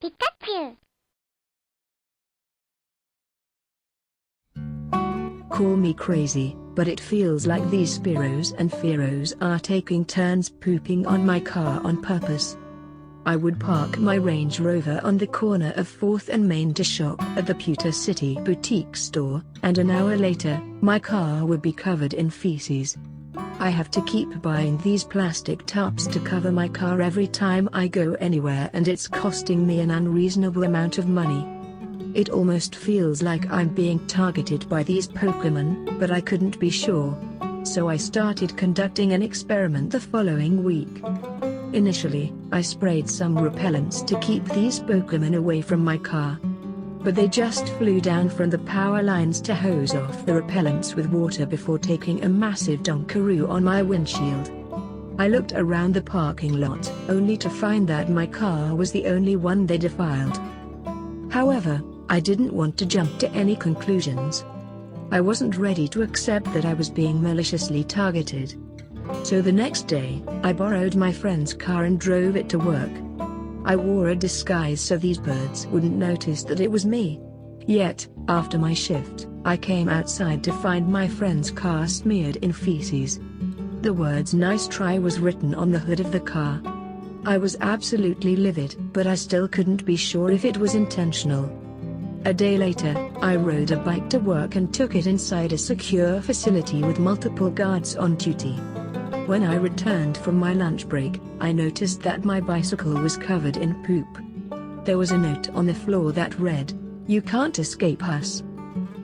Pikachu. Call me crazy, but it feels like these Spiros and Firos are taking turns pooping on my car on purpose. I would park my Range Rover on the corner of 4th and Main to shop at the Pewter City boutique store, and an hour later, my car would be covered in feces. I have to keep buying these plastic tarps to cover my car every time I go anywhere, and it's costing me an unreasonable amount of money. It almost feels like I'm being targeted by these Pokemon, but I couldn't be sure. So I started conducting an experiment the following week. Initially, I sprayed some repellents to keep these Pokemon away from my car. But they just flew down from the power lines to hose off the repellents with water before taking a massive dunkaroo on my windshield. I looked around the parking lot, only to find that my car was the only one they defiled. However, I didn't want to jump to any conclusions. I wasn't ready to accept that I was being maliciously targeted. So the next day, I borrowed my friend's car and drove it to work. I wore a disguise so these birds wouldn't notice that it was me. Yet, after my shift, I came outside to find my friend's car smeared in feces. The words "nice try" was written on the hood of the car. I was absolutely livid, but I still couldn't be sure if it was intentional. A day later, I rode a bike to work and took it inside a secure facility with multiple guards on duty. When I returned from my lunch break, I noticed that my bicycle was covered in poop. There was a note on the floor that read, "You can't escape us.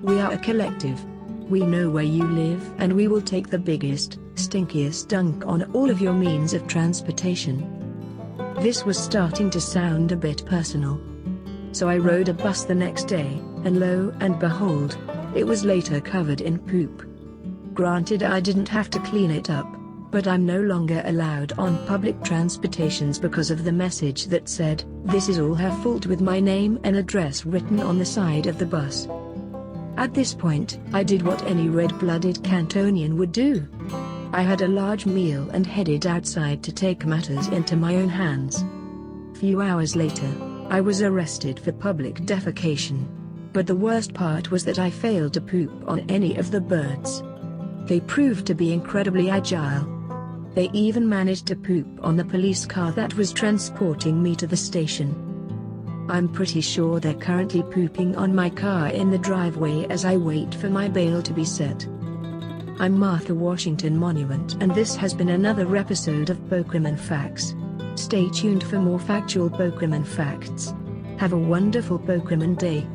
We are a collective. We know where you live and we will take the biggest, stinkiest dunk on all of your means of transportation." This was starting to sound a bit personal. So I rode a bus the next day, and lo and behold, it was later covered in poop. Granted, I didn't have to clean it up, but I'm no longer allowed on public transportations because of the message that said, "This is all her fault," with my name and address written on the side of the bus. At this point, I did what any red-blooded Cantonian would do. I had a large meal and headed outside to take matters into my own hands. Few hours later, I was arrested for public defecation. But the worst part was that I failed to poop on any of the birds. They proved to be incredibly agile. They even managed to poop on the police car that was transporting me to the station. I'm pretty sure they're currently pooping on my car in the driveway as I wait for my bail to be set. I'm Martha Washington Monument, and this has been another episode of Pokemon Facts. Stay tuned for more factual Pokemon facts. Have a wonderful Pokemon day.